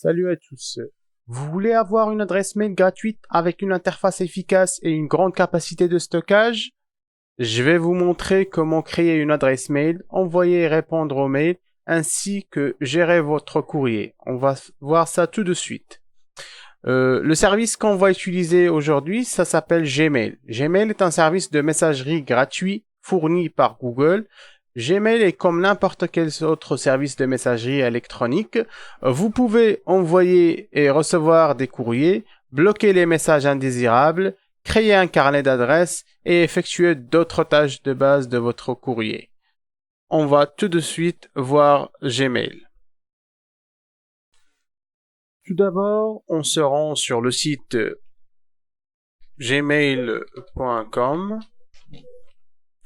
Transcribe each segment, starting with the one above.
Salut à tous. Vous voulez avoir une adresse mail gratuite avec une interface efficace et une grande capacité de stockage? Je vais vous montrer comment créer une adresse mail, envoyer et répondre aux mails, ainsi que gérer votre courrier. On va voir ça tout de suite. Le service qu'on va utiliser aujourd'hui, ça s'appelle Gmail. Gmail est un service de messagerie gratuit fourni par Google. Gmail est comme n'importe quel autre service de messagerie électronique. Vous pouvez envoyer et recevoir des courriers, bloquer les messages indésirables, créer un carnet d'adresses et effectuer d'autres tâches de base de votre courrier. On va tout de suite voir Gmail. Tout d'abord, on se rend sur le site gmail.com,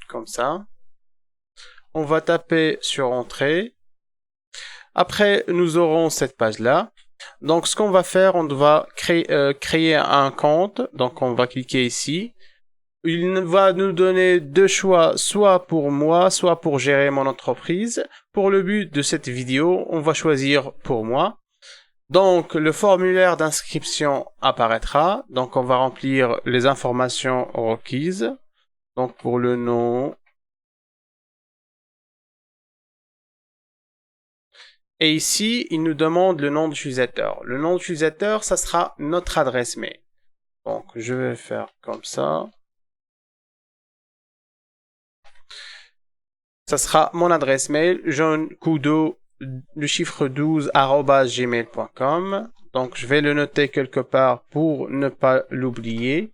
comme ça. On va taper sur Entrée. Après, nous aurons cette page-là. Donc, ce qu'on va faire, on va créer un compte. Donc, on va cliquer ici. Il va nous donner deux choix, soit pour moi, soit pour gérer mon entreprise. Pour le but de cette vidéo, on va choisir pour moi. Donc, le formulaire d'inscription apparaîtra. Donc, on va remplir les informations requises. Donc, pour le nom. Et ici, il nous demande le nom d'utilisateur. Le nom d'utilisateur, ça sera notre adresse mail. Donc, je vais faire comme ça. Ça sera mon adresse mail, johncoudo, le chiffre 12, @gmail.com. Donc, je vais le noter quelque part pour ne pas l'oublier.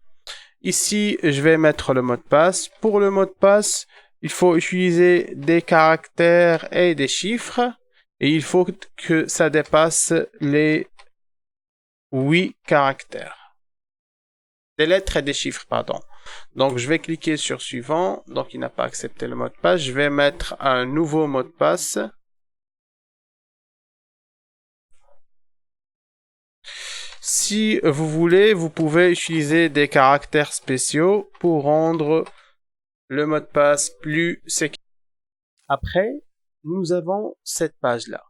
Ici, je vais mettre le mot de passe. Pour le mot de passe, il faut utiliser des caractères et des chiffres. Et il faut que ça dépasse les 8 caractères. Des lettres et des chiffres, pardon. Donc, je vais cliquer sur suivant. Donc, il n'a pas accepté le mot de passe. Je vais mettre un nouveau mot de passe. Si vous voulez, vous pouvez utiliser des caractères spéciaux pour rendre le mot de passe plus sécurisé. Après, nous avons cette page-là.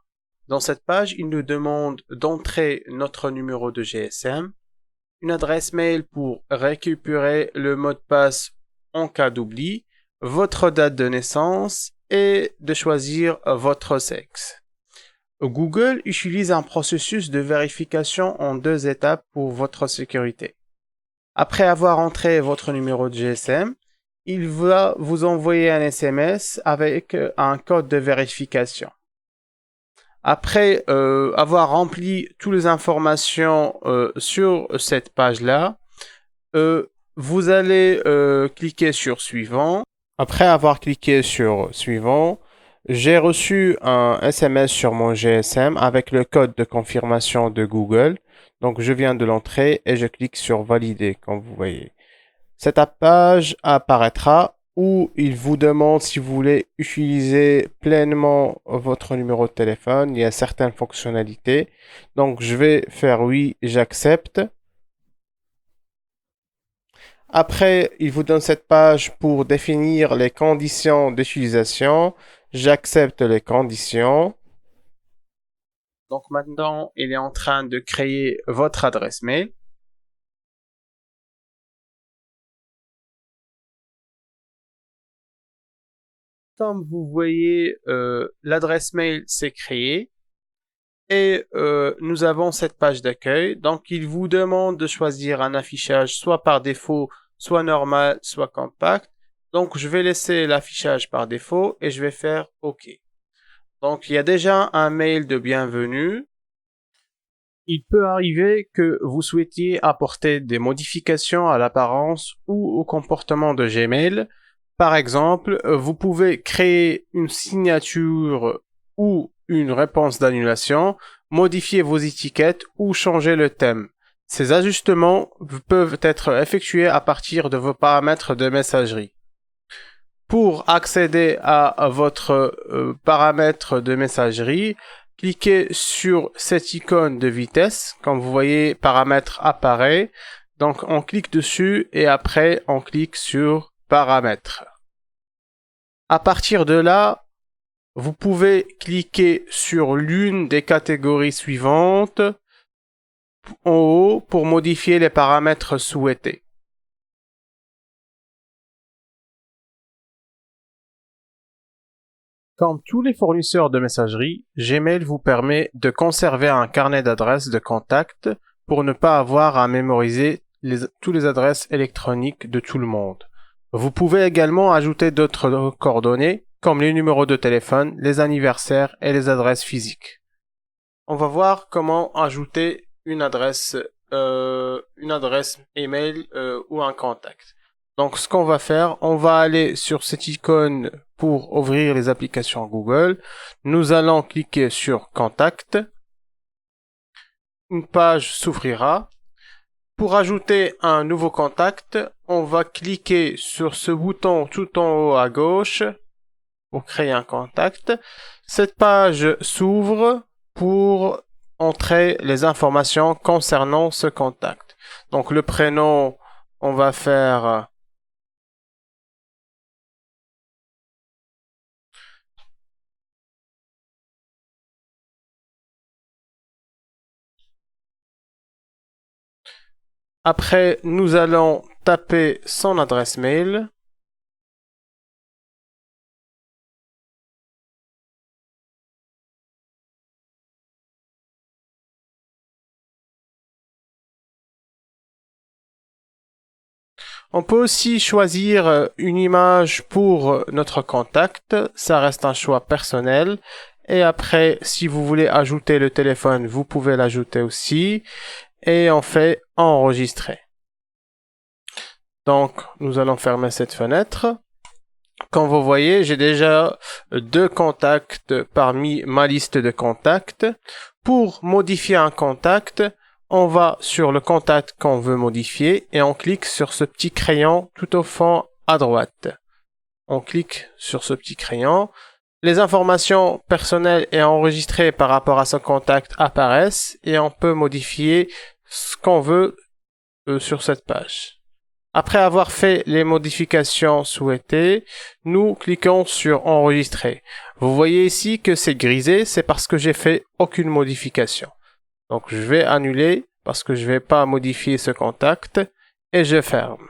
Dans cette page, il nous demande d'entrer notre numéro de GSM, une adresse mail pour récupérer le mot de passe en cas d'oubli, votre date de naissance et de choisir votre sexe. Google utilise un processus de vérification en 2 étapes pour votre sécurité. Après avoir entré votre numéro de GSM, il va vous envoyer un SMS avec un code de vérification. Après avoir rempli toutes les informations sur cette page-là, vous allez cliquer sur Suivant. Après avoir cliqué sur Suivant, j'ai reçu un SMS sur mon GSM avec le code de confirmation de Google. Donc, je viens de l'entrer et je clique sur Valider, comme vous voyez. Cette page apparaîtra où il vous demande si vous voulez utiliser pleinement votre numéro de téléphone. Il y a certaines fonctionnalités. Donc, je vais faire oui, j'accepte. Après, il vous donne cette page pour définir les conditions d'utilisation. J'accepte les conditions. Donc maintenant, il est en train de créer votre adresse mail. Comme vous voyez, l'adresse mail s'est créée et nous avons cette page d'accueil. Donc, il vous demande de choisir un affichage soit par défaut, soit normal, soit compact. Donc, je vais laisser l'affichage par défaut et je vais faire OK. Donc, il y a déjà un mail de bienvenue. Il peut arriver que vous souhaitiez apporter des modifications à l'apparence ou au comportement de Gmail. Par exemple, vous pouvez créer une signature ou une réponse d'annulation, modifier vos étiquettes ou changer le thème. Ces ajustements peuvent être effectués à partir de vos paramètres de messagerie. Pour accéder à votre paramètre de messagerie, cliquez sur cette icône de vitesse. Comme vous voyez, paramètre apparaît. Donc, on clique dessus et après, on clique sur paramètres. À partir de là, vous pouvez cliquer sur l'une des catégories suivantes en haut pour modifier les paramètres souhaités. Comme tous les fournisseurs de messagerie, Gmail vous permet de conserver un carnet d'adresses de contact pour ne pas avoir à mémoriser toutes les adresses électroniques de tout le monde. Vous pouvez également ajouter d'autres coordonnées comme les numéros de téléphone, les anniversaires et les adresses physiques. On va voir comment ajouter une adresse email ou un contact. Donc ce qu'on va faire, on va aller sur cette icône pour ouvrir les applications Google. Nous allons cliquer sur Contact. Une page s'ouvrira. Pour ajouter un nouveau contact, on va cliquer sur ce bouton tout en haut à gauche pour créer un contact. Cette page s'ouvre pour entrer les informations concernant ce contact. Donc le prénom, on va faire après, nous allons taper son adresse mail. On peut aussi choisir une image pour notre contact, ça reste un choix personnel. Et après, si vous voulez ajouter le téléphone, vous pouvez l'ajouter aussi. Et on fait enregistrer. Donc, nous allons fermer cette fenêtre. Comme vous voyez, j'ai déjà 2 contacts parmi ma liste de contacts. Pour modifier un contact, on va sur le contact qu'on veut modifier et on clique sur ce petit crayon tout au fond à droite. On clique sur ce petit crayon. Les informations personnelles et enregistrées par rapport à ce contact apparaissent et on peut modifier ce qu'on veut sur cette page. Après avoir fait les modifications souhaitées, nous cliquons sur enregistrer. Vous voyez ici que c'est grisé, c'est parce que j'ai fait aucune modification. Donc je vais annuler parce que je ne vais pas modifier ce contact et je ferme.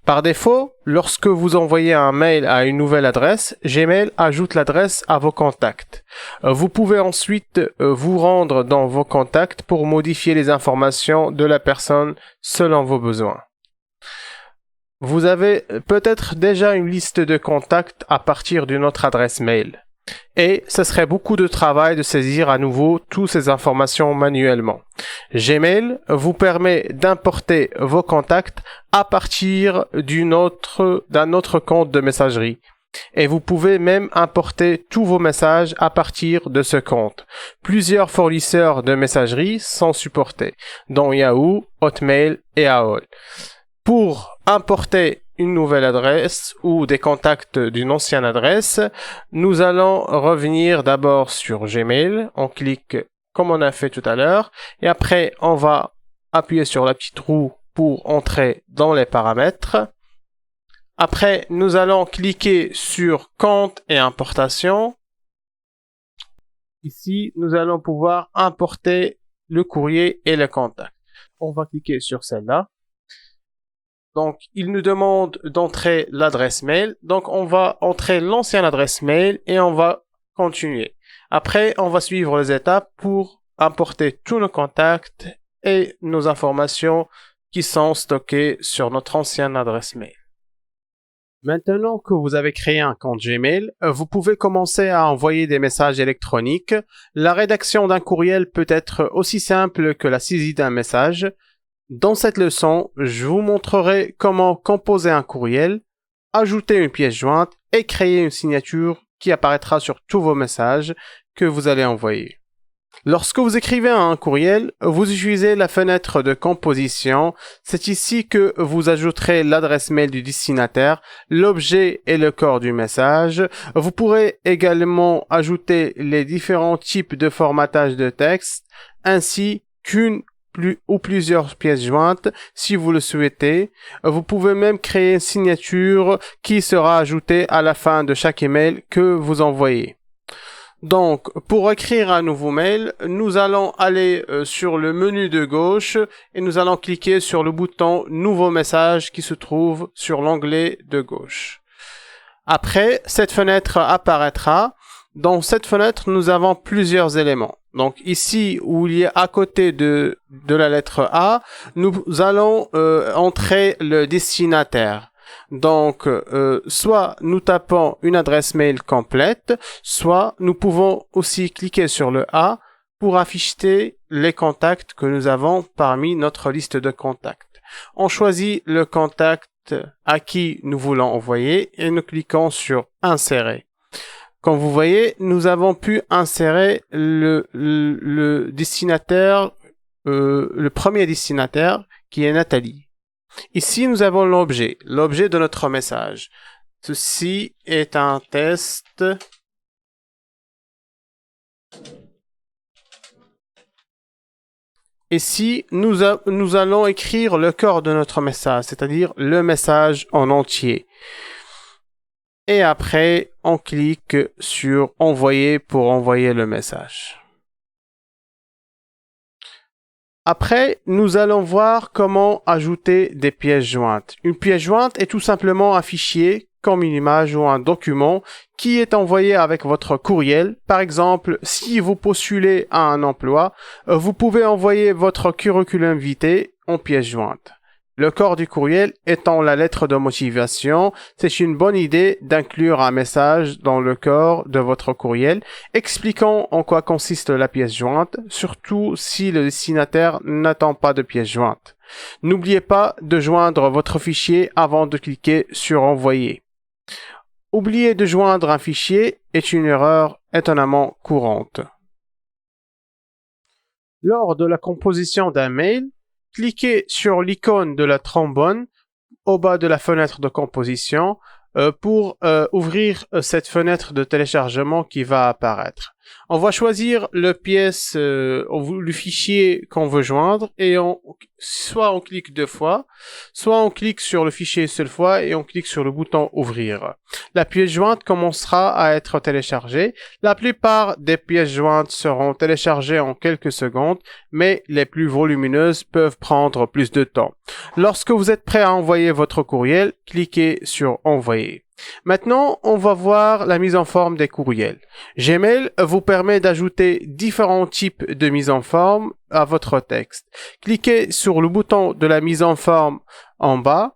Par défaut, lorsque vous envoyez un mail à une nouvelle adresse, Gmail ajoute l'adresse à vos contacts. Vous pouvez ensuite vous rendre dans vos contacts pour modifier les informations de la personne selon vos besoins. Vous avez peut-être déjà une liste de contacts à partir d'une autre adresse mail. Et ce serait beaucoup de travail de saisir à nouveau toutes ces informations manuellement. Gmail vous permet d'importer vos contacts à partir d'un autre compte de messagerie. Et vous pouvez même importer tous vos messages à partir de ce compte. Plusieurs fournisseurs de messagerie sont supportés, dont Yahoo, Hotmail et AOL. Pour importer une nouvelle adresse ou des contacts d'une ancienne adresse, nous allons revenir d'abord sur Gmail. On clique comme on a fait tout à l'heure et après on va appuyer sur la petite roue pour entrer dans les paramètres. Après, nous allons cliquer sur compte et importation. Ici, nous allons pouvoir importer le courrier et le contact. On va cliquer sur celle-là. Donc, il nous demande d'entrer l'adresse mail. Donc, on va entrer l'ancienne adresse mail et on va continuer. Après, on va suivre les étapes pour importer tous nos contacts et nos informations qui sont stockées sur notre ancienne adresse mail. Maintenant que vous avez créé un compte Gmail, vous pouvez commencer à envoyer des messages électroniques. La rédaction d'un courriel peut être aussi simple que la saisie d'un message. Dans cette leçon, je vous montrerai comment composer un courriel, ajouter une pièce jointe et créer une signature qui apparaîtra sur tous vos messages que vous allez envoyer. Lorsque vous écrivez un courriel, vous utilisez la fenêtre de composition. C'est ici que vous ajouterez l'adresse mail du destinataire, l'objet et le corps du message. Vous pourrez également ajouter les différents types de formatage de texte, ainsi qu'une ou plusieurs pièces jointes si vous le souhaitez. Vous pouvez même créer une signature qui sera ajoutée à la fin de chaque email que vous envoyez. Donc, pour écrire un nouveau mail, nous allons aller sur le menu de gauche et nous allons cliquer sur le bouton Nouveau message qui se trouve sur l'onglet de gauche. Après, cette fenêtre apparaîtra. Dans cette fenêtre, nous avons plusieurs éléments. Donc ici, où il y a à côté de la lettre A, nous allons entrer le destinataire. Donc, soit nous tapons une adresse mail complète, soit nous pouvons aussi cliquer sur le A pour afficher les contacts que nous avons parmi notre liste de contacts. On choisit le contact à qui nous voulons envoyer et nous cliquons sur Insérer. Comme vous voyez, nous avons pu insérer le destinataire, le premier destinataire qui est Nathalie. Ici, nous avons l'objet de notre message. Ceci est un test. Ici, nous allons écrire le corps de notre message, c'est-à-dire le message en entier. Et après, on clique sur Envoyer pour envoyer le message. Après, nous allons voir comment ajouter des pièces jointes. Une pièce jointe est tout simplement un fichier, comme une image ou un document, qui est envoyé avec votre courriel. Par exemple, si vous postulez à un emploi, vous pouvez envoyer votre curriculum vitae en pièce jointe. Le corps du courriel étant la lettre de motivation, c'est une bonne idée d'inclure un message dans le corps de votre courriel expliquant en quoi consiste la pièce jointe, surtout si le destinataire n'attend pas de pièce jointe. N'oubliez pas de joindre votre fichier avant de cliquer sur Envoyer. Oublier de joindre un fichier est une erreur étonnamment courante. Lors de la composition d'un mail, cliquez sur l'icône de la trombone au bas de la fenêtre de composition pour ouvrir cette fenêtre de téléchargement qui va apparaître. On va choisir le fichier qu'on veut joindre et soit on clique deux fois, soit on clique sur le fichier une seule fois et on clique sur le bouton Ouvrir. La pièce jointe commencera à être téléchargée. La plupart des pièces jointes seront téléchargées en quelques secondes, mais les plus volumineuses peuvent prendre plus de temps. Lorsque vous êtes prêt à envoyer votre courriel, cliquez sur Envoyer. Maintenant, on va voir la mise en forme des courriels. Gmail vous permet d'ajouter différents types de mise en forme à votre texte. Cliquez sur le bouton de la mise en forme en bas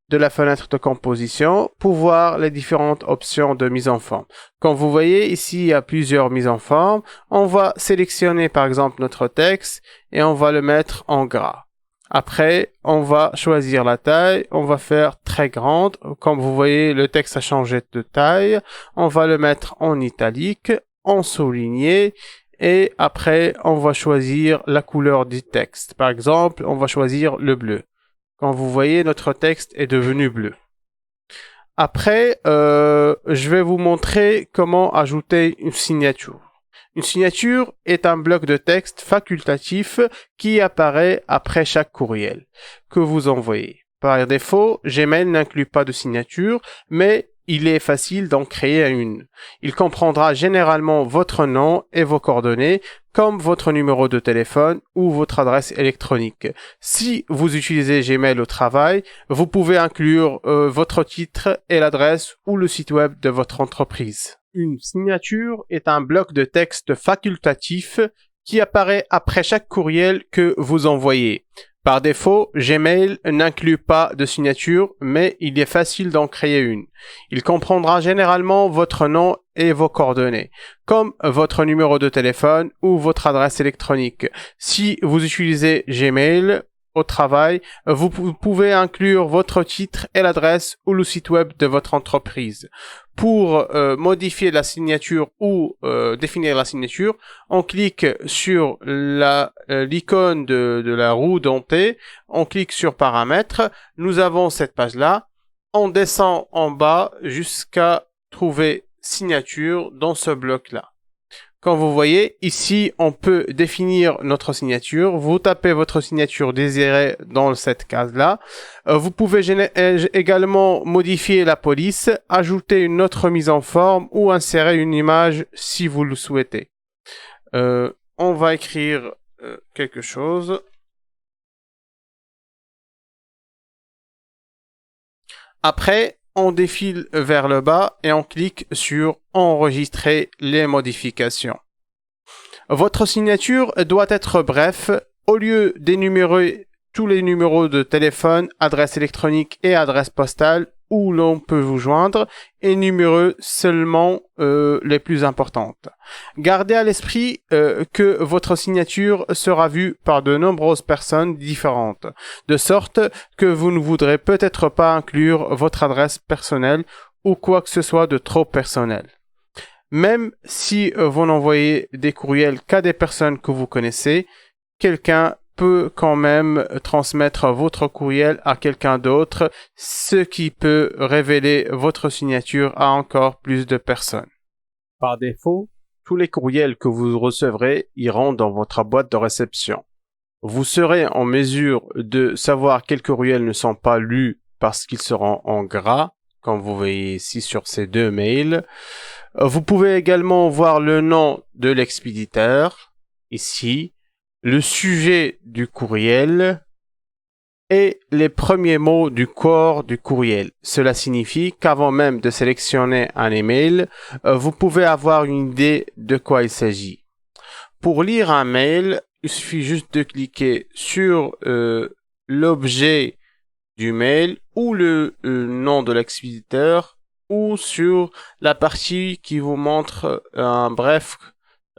de la fenêtre de composition pour voir les différentes options de mise en forme. Comme vous voyez, ici, il y a plusieurs mises en forme. On va sélectionner par exemple notre texte et on va le mettre en gras. Après, on va choisir la taille, on va faire très grande. Comme vous voyez, le texte a changé de taille. On va le mettre en italique, en souligné. Et après, on va choisir la couleur du texte. Par exemple, on va choisir le bleu. Comme vous voyez, notre texte est devenu bleu. Après, je vais vous montrer comment ajouter une signature. Une signature est un bloc de texte facultatif qui apparaît après chaque courriel que vous envoyez. Par défaut, Gmail n'inclut pas de signature, mais il est facile d'en créer une. Il comprendra généralement votre nom et vos coordonnées, comme votre numéro de téléphone ou votre adresse électronique. Si vous utilisez Gmail au travail, vous pouvez inclure votre titre et l'adresse ou le site web de votre entreprise. Une signature est un bloc de texte facultatif qui apparaît après chaque courriel que vous envoyez. Par défaut, Gmail n'inclut pas de signature, mais il est facile d'en créer une. Il comprendra généralement votre nom et vos coordonnées, comme votre numéro de téléphone ou votre adresse électronique. Si vous utilisez Gmail au travail, vous pouvez inclure votre titre et l'adresse ou le site web de votre entreprise. Pour modifier la signature ou définir la signature, on clique sur l'icône de la roue dentée, on clique sur Paramètres, nous avons cette page-là, on descend en bas jusqu'à trouver Signature dans ce bloc-là. Comme vous voyez, ici, on peut définir notre signature. Vous tapez votre signature désirée dans cette case-là. Vous pouvez également modifier la police, ajouter une autre mise en forme ou insérer une image si vous le souhaitez. On va écrire quelque chose. Après, on défile vers le bas et on clique sur enregistrer les modifications. Votre signature doit être bref. Au lieu d'énumérer tous les numéros de téléphone, adresse électronique et adresse postale où l'on peut vous joindre, énumérez seulement les plus importantes. Gardez à l'esprit que votre signature sera vue par de nombreuses personnes différentes, de sorte que vous ne voudrez peut-être pas inclure votre adresse personnelle ou quoi que ce soit de trop personnel. Même si vous n'envoyez des courriels qu'à des personnes que vous connaissez, quelqu'un peut quand même transmettre votre courriel à quelqu'un d'autre, ce qui peut révéler votre signature à encore plus de personnes. Par défaut, tous les courriels que vous recevrez iront dans votre boîte de réception. Vous serez en mesure de savoir quels courriels ne sont pas lus parce qu'ils seront en gras, comme vous voyez ici sur ces deux mails. Vous pouvez également voir le nom de l'expéditeur, ici, le sujet du courriel et les premiers mots du corps du courriel. Cela signifie qu'avant même de sélectionner un email, vous pouvez avoir une idée de quoi il s'agit. Pour lire un mail, il suffit juste de cliquer sur l'objet du mail ou le nom de l'expéditeur ou sur la partie qui vous montre un bref,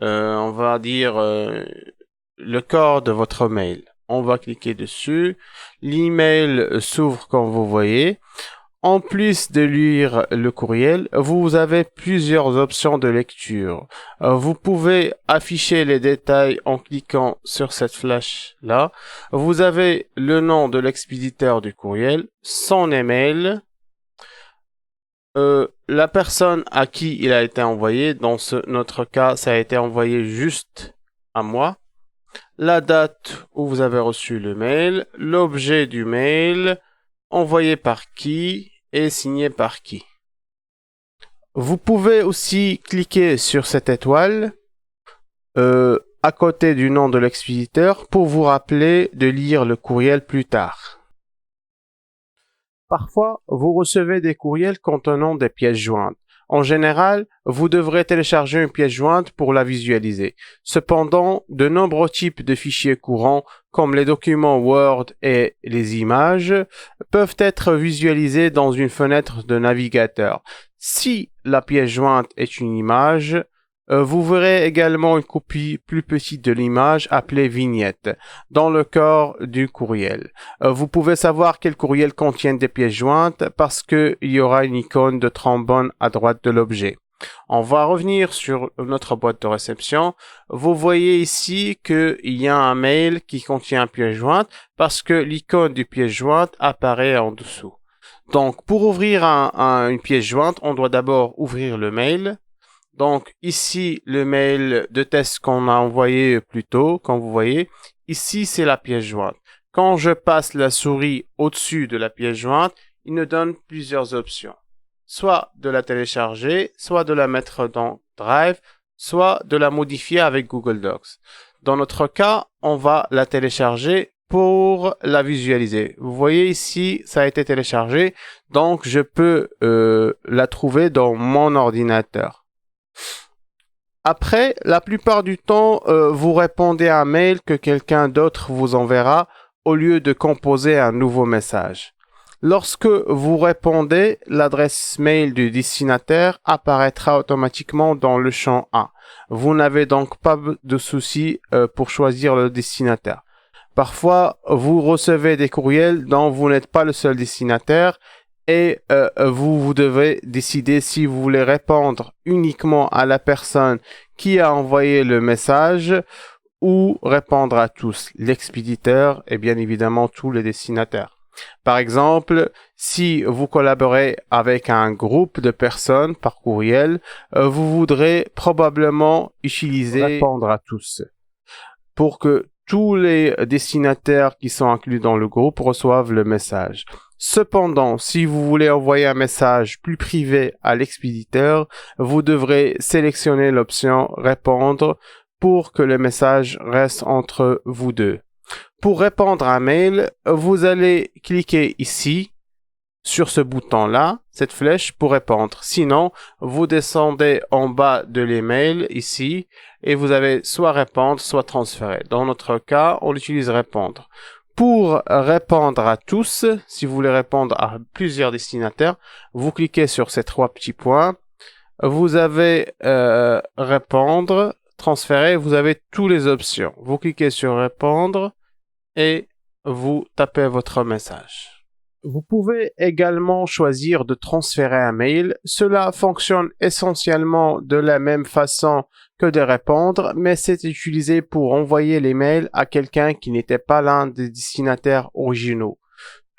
on va dire le corps de votre mail. On va cliquer dessus. L'email s'ouvre comme vous voyez. En plus de lire le courriel, vous avez plusieurs options de lecture. Vous pouvez afficher les détails en cliquant sur cette flèche-là. Vous avez le nom de l'expéditeur du courriel, son email, la personne à qui il a été envoyé. Dans notre cas, ça a été envoyé juste à moi. La date où vous avez reçu le mail, l'objet du mail, envoyé par qui et signé par qui. Vous pouvez aussi cliquer sur cette étoile à côté du nom de l'expéditeur pour vous rappeler de lire le courriel plus tard. Parfois, vous recevez des courriels contenant des pièces jointes. En général, vous devrez télécharger une pièce jointe pour la visualiser. Cependant, de nombreux types de fichiers courants, comme les documents Word et les images, peuvent être visualisés dans une fenêtre de navigateur. Si la pièce jointe est une image, vous verrez également une copie plus petite de l'image appelée vignette dans le corps du courriel. Vous pouvez savoir quel courriel contient des pièces jointes parce qu'il y aura une icône de trombone à droite de l'objet. On va revenir sur notre boîte de réception. Vous voyez ici qu'il y a un mail qui contient une pièce jointe parce que l'icône du pièce jointe apparaît en dessous. Donc, pour ouvrir une pièce jointe, on doit d'abord ouvrir le mail. Donc ici, le mail de test qu'on a envoyé plus tôt, comme vous voyez, ici c'est la pièce jointe. Quand je passe la souris au-dessus de la pièce jointe, il nous donne plusieurs options. Soit de la télécharger, soit de la mettre dans Drive, soit de la modifier avec Google Docs. Dans notre cas, on va la télécharger pour la visualiser. Vous voyez ici, ça a été téléchargé, donc je peux la trouver dans mon ordinateur. Après, la plupart du temps, vous répondez à un mail que quelqu'un d'autre vous enverra au lieu de composer un nouveau message. Lorsque vous répondez, l'adresse mail du destinataire apparaîtra automatiquement dans le champ A. Vous n'avez donc pas de souci pour choisir le destinataire. Parfois, vous recevez des courriels dont vous n'êtes pas le seul destinataire et vous devez décider si vous voulez répondre uniquement à la personne qui a envoyé le message ou répondre à tous, l'expéditeur et bien évidemment tous les destinataires. Par exemple, si vous collaborez avec un groupe de personnes par courriel, vous voudrez probablement utiliser répondre à tous pour que tous les destinataires qui sont inclus dans le groupe reçoivent le message. Cependant, si vous voulez envoyer un message plus privé à l'expéditeur, vous devrez sélectionner l'option répondre pour que le message reste entre vous deux. Pour répondre à un mail, vous allez cliquer ici, sur ce bouton-là, cette flèche pour répondre. Sinon, vous descendez en bas de l'email ici et vous avez soit répondre, soit transférer. Dans notre cas, on utilise répondre. Pour répondre à tous, si vous voulez répondre à plusieurs destinataires, vous cliquez sur ces trois petits points. Vous avez répondre, transférer, vous avez toutes les options. Vous cliquez sur répondre et vous tapez votre message. Vous pouvez également choisir de transférer un mail. Cela fonctionne essentiellement de la même façon que de répondre, mais c'est utilisé pour envoyer les mails à quelqu'un qui n'était pas l'un des destinataires originaux.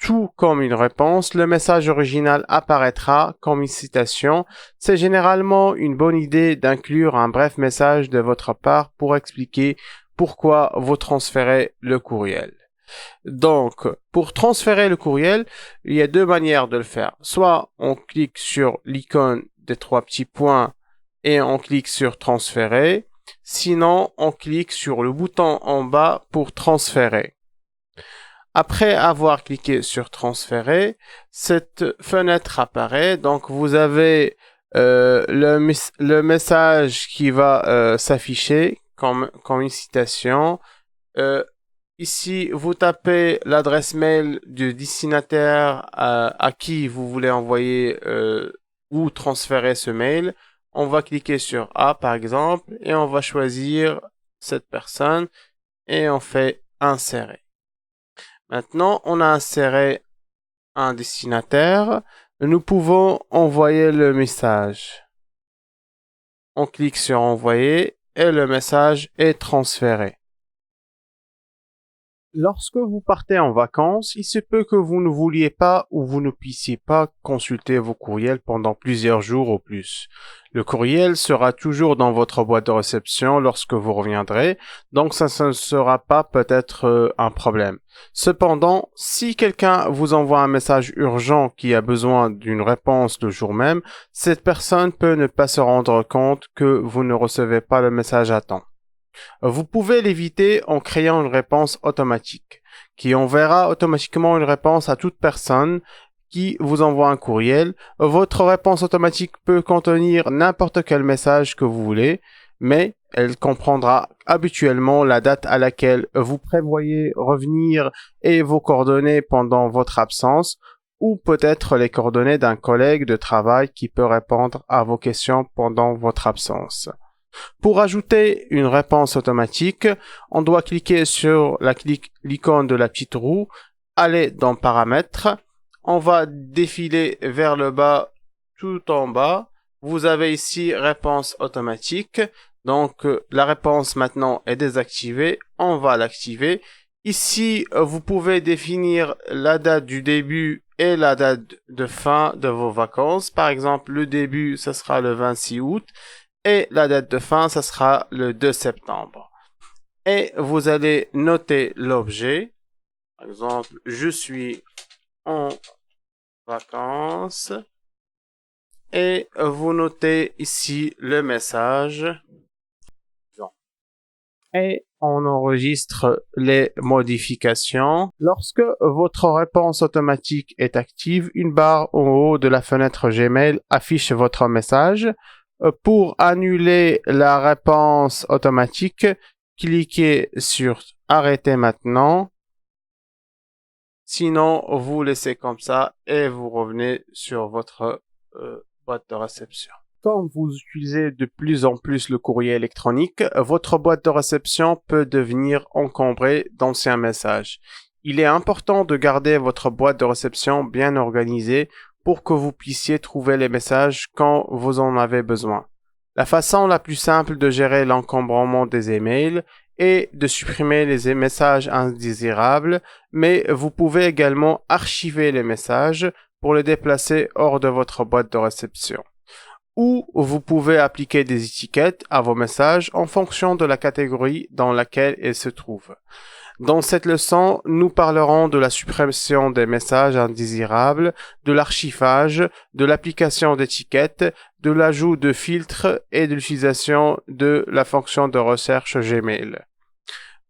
Tout comme une réponse, le message original apparaîtra comme une citation. C'est généralement une bonne idée d'inclure un bref message de votre part pour expliquer pourquoi vous transférez le courriel. Donc, pour transférer le courriel, il y a deux manières de le faire. Soit on clique sur l'icône des trois petits points et on clique sur transférer. Sinon, on clique sur le bouton en bas pour transférer. Après avoir cliqué sur transférer, cette fenêtre apparaît. Donc, vous avez le message qui va s'afficher comme une citation. Ici, vous tapez l'adresse mail du destinataire à qui vous voulez envoyer ou transférer ce mail. On va cliquer sur A par exemple et on va choisir cette personne et on fait insérer. Maintenant, on a inséré un destinataire. Nous pouvons envoyer le message. On clique sur envoyer et le message est transféré. Lorsque vous partez en vacances, il se peut que vous ne vouliez pas ou vous ne puissiez pas consulter vos courriels pendant plusieurs jours ou plus. Le courriel sera toujours dans votre boîte de réception lorsque vous reviendrez, donc ça ne sera pas peut-être un problème. Cependant, si quelqu'un vous envoie un message urgent qui a besoin d'une réponse le jour même, cette personne peut ne pas se rendre compte que vous ne recevez pas le message à temps. Vous pouvez l'éviter en créant une réponse automatique qui enverra automatiquement une réponse à toute personne qui vous envoie un courriel. Votre réponse automatique peut contenir n'importe quel message que vous voulez, mais elle comprendra habituellement la date à laquelle vous prévoyez revenir et vos coordonnées pendant votre absence, ou peut-être les coordonnées d'un collègue de travail qui peut répondre à vos questions pendant votre absence. Pour ajouter une réponse automatique, on doit cliquer sur l'icône de la petite roue, aller dans Paramètres, on va défiler vers le bas, tout en bas. Vous avez ici Réponse automatique, donc la réponse maintenant est désactivée, on va l'activer. Ici, vous pouvez définir la date du début et la date de fin de vos vacances. Par exemple, le début, ce sera le 26 août. Et la date de fin, ça sera le 2 septembre. Et vous allez noter l'objet. Par exemple, je suis en vacances. Et vous notez ici le message. Et on enregistre les modifications. Lorsque votre réponse automatique est active, une barre en haut de la fenêtre Gmail affiche votre message. Pour annuler la réponse automatique, cliquez sur Arrêter maintenant. Sinon, vous laissez comme ça et vous revenez sur votre boîte de réception. Quand vous utilisez de plus en plus le courrier électronique, votre boîte de réception peut devenir encombrée d'anciens messages. Il est important de garder votre boîte de réception bien organisée pour que vous puissiez trouver les messages quand vous en avez besoin. La façon la plus simple de gérer l'encombrement des emails et de supprimer les messages indésirables, mais vous pouvez également archiver les messages pour les déplacer hors de votre boîte de réception. Ou vous pouvez appliquer des étiquettes à vos messages en fonction de la catégorie dans laquelle ils se trouvent. Dans cette leçon, nous parlerons de la suppression des messages indésirables, de l'archivage, de l'application d'étiquettes, de l'ajout de filtres et de l'utilisation de la fonction de recherche Gmail.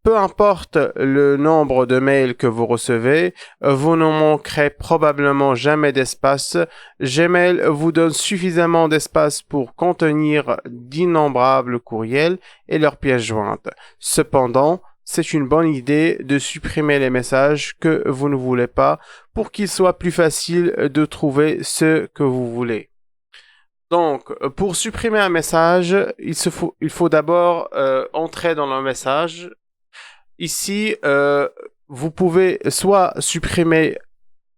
Peu importe le nombre de mails que vous recevez, vous ne manquerez probablement jamais d'espace. Gmail vous donne suffisamment d'espace pour contenir d'innombrables courriels et leurs pièces jointes. Cependant, c'est une bonne idée de supprimer les messages que vous ne voulez pas pour qu'il soit plus facile de trouver ce que vous voulez. Donc, pour supprimer un message, il faut d'abord entrer dans le message. Ici, vous pouvez soit supprimer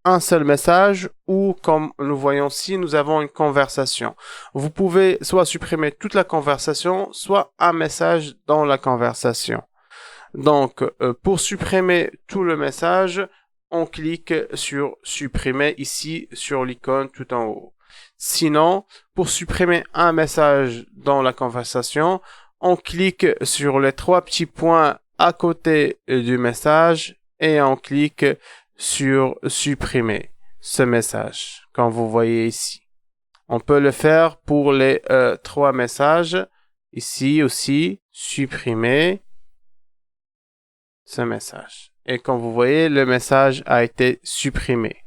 un seul message ou, comme nous voyons ici, nous avons une conversation. Vous pouvez soit supprimer toute la conversation, soit un message dans la conversation. Donc, pour supprimer tout le message, on clique sur supprimer ici sur l'icône tout en haut. Sinon, pour supprimer un message dans la conversation, on clique sur les trois petits points à côté du message et on clique sur supprimer ce message, comme vous voyez ici. On peut le faire pour les trois messages. Ici aussi, supprimer ce message. Et comme vous voyez, le message a été supprimé.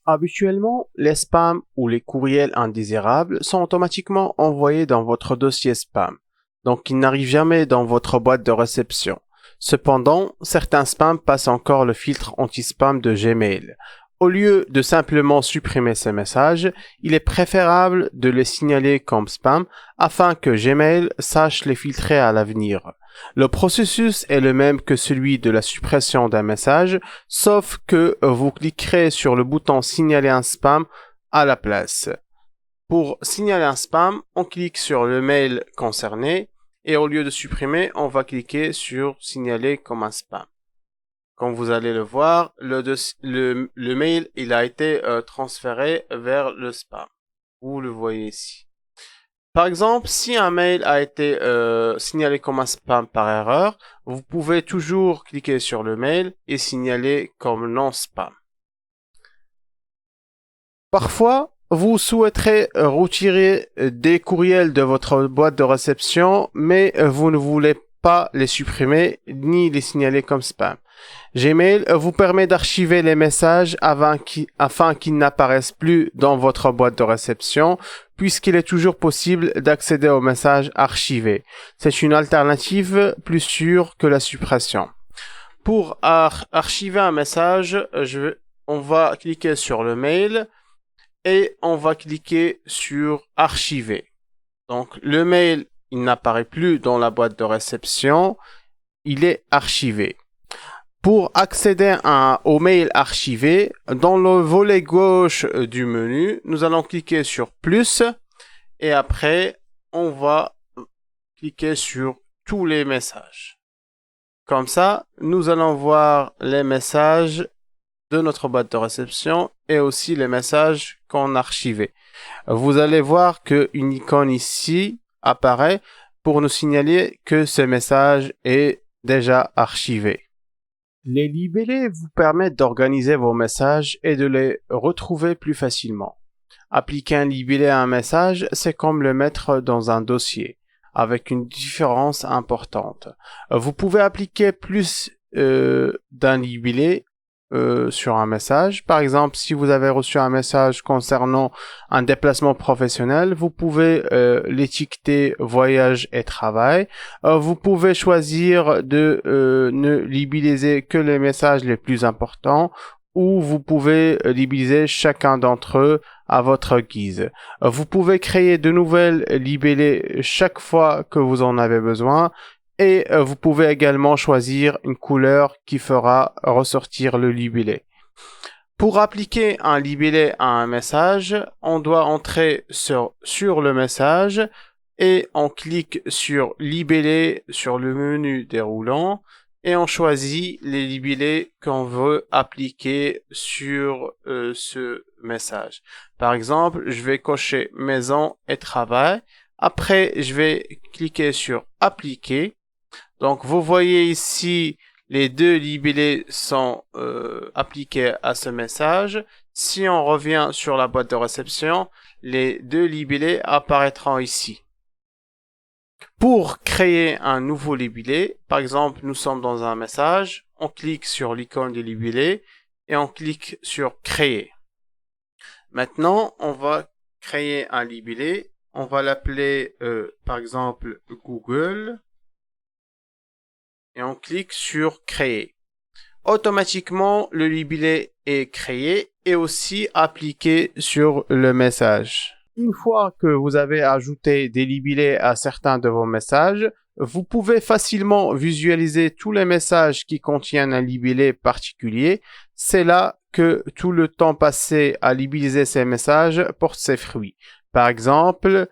Habituellement, les spams ou les courriels indésirables sont automatiquement envoyés dans votre dossier spam. Donc, ils n'arrivent jamais dans votre boîte de réception. Cependant, certains spams passent encore le filtre anti-spam de Gmail. Au lieu de simplement supprimer ces messages, il est préférable de les signaler comme spam afin que Gmail sache les filtrer à l'avenir. Le processus est le même que celui de la suppression d'un message, sauf que vous cliquerez sur le bouton signaler un spam à la place. Pour signaler un spam, on clique sur le mail concerné et au lieu de supprimer, on va cliquer sur signaler comme un spam. Comme vous allez le voir, le mail il a été transféré vers le spam. Vous le voyez ici. Par exemple, si un mail a été signalé comme un spam par erreur, vous pouvez toujours cliquer sur le mail et signaler comme non spam. Parfois, vous souhaiterez retirer des courriels de votre boîte de réception, mais vous ne voulez pas les supprimer ni les signaler comme spam. Gmail vous permet d'archiver les messages afin qu'ils n'apparaissent plus dans votre boîte de réception, puisqu'il est toujours possible d'accéder aux messages archivés. C'est une alternative plus sûre que la suppression. Pour archiver un message, on va cliquer sur le mail et on va cliquer sur archiver. Donc le mail, il n'apparaît plus dans la boîte de réception, il est archivé. Pour accéder au mail archivé, dans le volet gauche du menu, nous allons cliquer sur plus et après, on va cliquer sur tous les messages. Comme ça, nous allons voir les messages de notre boîte de réception et aussi les messages qu'on a archivés. Vous allez voir qu'une icône ici apparaît pour nous signaler que ce message est déjà archivé. Les libellés vous permettent d'organiser vos messages et de les retrouver plus facilement. Appliquer un libellé à un message, c'est comme le mettre dans un dossier, avec une différence importante. Vous pouvez appliquer plus d'un libellé sur un message. Par exemple, si vous avez reçu un message concernant un déplacement professionnel, vous pouvez l'étiqueter voyage et travail. Vous pouvez choisir de ne libelliser que les messages les plus importants ou vous pouvez libelliser chacun d'entre eux à votre guise. Vous pouvez créer de nouvelles libellés chaque fois que vous en avez besoin. Et vous pouvez également choisir une couleur qui fera ressortir le libellé. Pour appliquer un libellé à un message, on doit entrer sur le message et on clique sur Libeller sur le menu déroulant et on choisit les libellés qu'on veut appliquer sur ce message. Par exemple, je vais cocher maison et travail. Après, je vais cliquer sur appliquer. Donc, vous voyez ici, les deux libellés sont appliqués à ce message. Si on revient sur la boîte de réception, les deux libellés apparaîtront ici. Pour créer un nouveau libellé, par exemple, nous sommes dans un message, on clique sur l'icône du libellé et on clique sur créer. Maintenant, on va créer un libellé. On va l'appeler, par exemple, Google. Et on clique sur créer. Automatiquement, le libellé est créé et aussi appliqué sur le message. Une fois que vous avez ajouté des libellés à certains de vos messages, vous pouvez facilement visualiser tous les messages qui contiennent un libellé particulier. C'est là que tout le temps passé à libelliser ces messages porte ses fruits. Par exemple,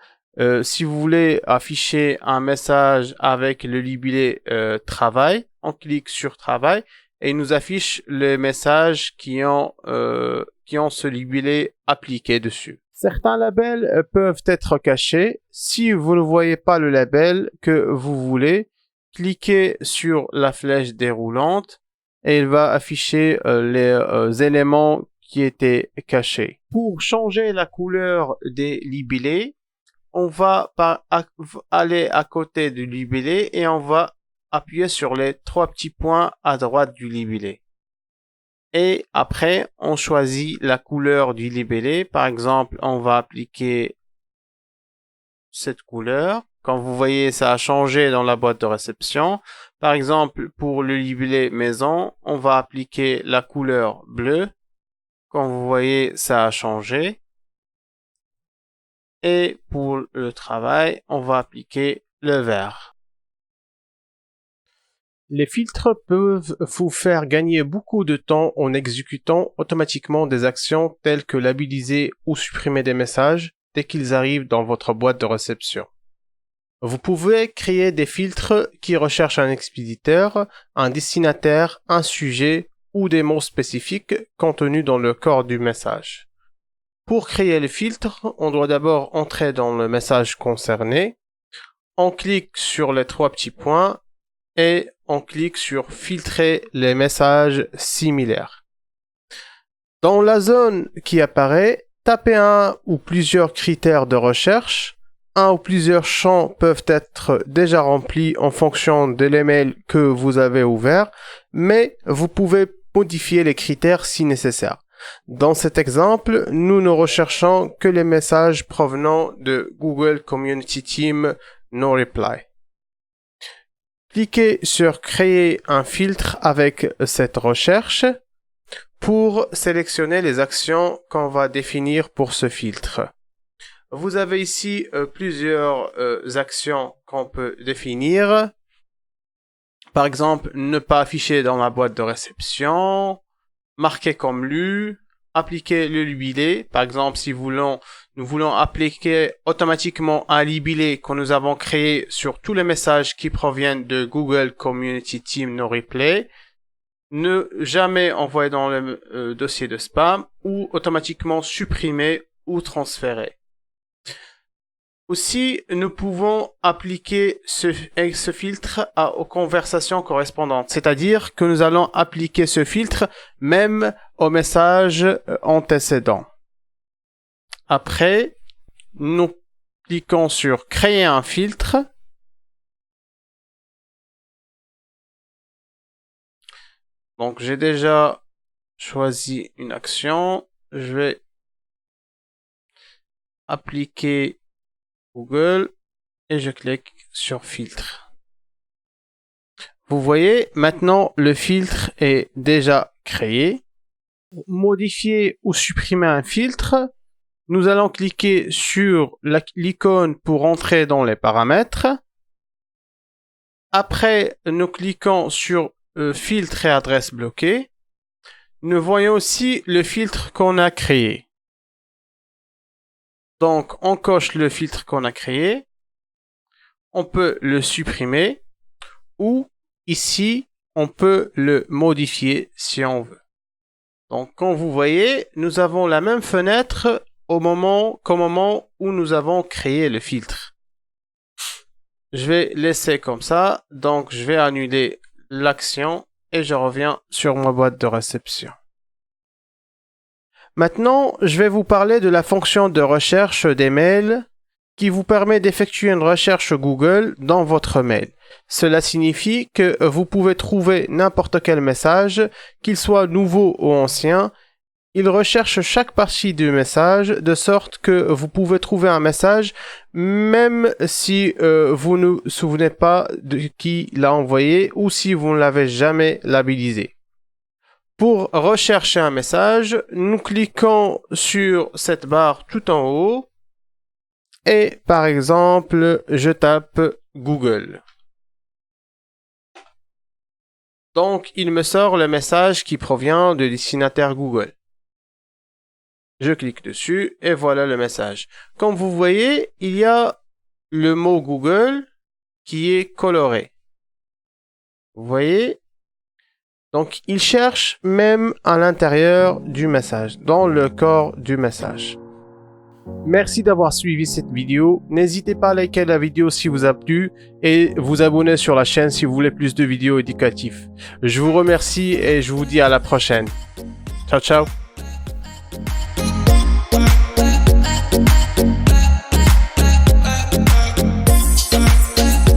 si vous voulez afficher un message avec le libellé travail, on clique sur travail et il nous affiche les messages qui ont ce libellé appliqué dessus. Certains labels peuvent être cachés. Si vous ne voyez pas le label que vous voulez, cliquez sur la flèche déroulante et il va afficher les éléments qui étaient cachés. Pour changer la couleur des libellés, on va aller à côté du libellé et on va appuyer sur les trois petits points à droite du libellé. Et après, on choisit la couleur du libellé. Par exemple, on va appliquer cette couleur. Comme vous voyez, ça a changé dans la boîte de réception. Par exemple, pour le libellé maison, on va appliquer la couleur bleue. Comme vous voyez, ça a changé. Et pour le travail, on va appliquer le vert. Les filtres peuvent vous faire gagner beaucoup de temps en exécutant automatiquement des actions telles que labelliser ou supprimer des messages dès qu'ils arrivent dans votre boîte de réception. Vous pouvez créer des filtres qui recherchent un expéditeur, un destinataire, un sujet ou des mots spécifiques contenus dans le corps du message. Pour créer le filtre, on doit d'abord entrer dans le message concerné. On clique sur les trois petits points et on clique sur filtrer les messages similaires. Dans la zone qui apparaît, tapez un ou plusieurs critères de recherche. Un ou plusieurs champs peuvent être déjà remplis en fonction de l'email que vous avez ouvert, mais vous pouvez modifier les critères si nécessaire. Dans cet exemple, nous ne recherchons que les messages provenant de Google Community Team No Reply. Cliquez sur Créer un filtre avec cette recherche pour sélectionner les actions qu'on va définir pour ce filtre. Vous avez ici plusieurs actions qu'on peut définir. Par exemple, ne pas afficher dans la boîte de réception, marquer comme lu, appliquer le libellé. Par exemple, si nous voulons appliquer automatiquement un libellé que nous avons créé sur tous les messages qui proviennent de Google Community Team No Reply, ne jamais envoyer dans le dossier de spam ou automatiquement supprimer ou transférer. Aussi, nous pouvons appliquer ce filtre aux conversations correspondantes, c'est-à-dire que nous allons appliquer ce filtre même aux messages antécédents. Après, nous cliquons sur Créer un filtre. Donc, j'ai déjà choisi une action. Je vais appliquer Google et je clique sur filtre. Vous voyez, maintenant le filtre est déjà créé. Pour modifier ou supprimer un filtre, nous allons cliquer sur l'icône pour entrer dans les paramètres. Après, nous cliquons sur filtre et adresse bloquée. Nous voyons aussi le filtre qu'on a créé. Donc, on coche le filtre qu'on a créé. on peut le supprimer ou ici, on peut le modifier si on veut. Donc, comme vous voyez, nous avons la même fenêtre qu'au moment où nous avons créé le filtre. Je vais laisser comme ça. Donc, je vais annuler l'action et je reviens sur ma boîte de réception. Maintenant, je vais vous parler de la fonction de recherche des mails qui vous permet d'effectuer une recherche Google dans votre mail. Cela signifie que vous pouvez trouver n'importe quel message, qu'il soit nouveau ou ancien. Il recherche chaque partie du message de sorte que vous pouvez trouver un message même si vous ne vous souvenez pas de qui l'a envoyé ou si vous ne l'avez jamais labellisé. Pour rechercher un message, nous cliquons sur cette barre tout en haut et par exemple, je tape Google. Donc, il me sort le message qui provient de destinataire Google. Je clique dessus et voilà le message. Comme vous voyez, il y a le mot Google qui est coloré. Vous voyez? Donc, il cherche même à l'intérieur du message, dans le corps du message. Merci d'avoir suivi cette vidéo. N'hésitez pas à liker la vidéo si vous a plu et vous abonner sur la chaîne si vous voulez plus de vidéos éducatives. Je vous remercie et je vous dis à la prochaine. Ciao, ciao.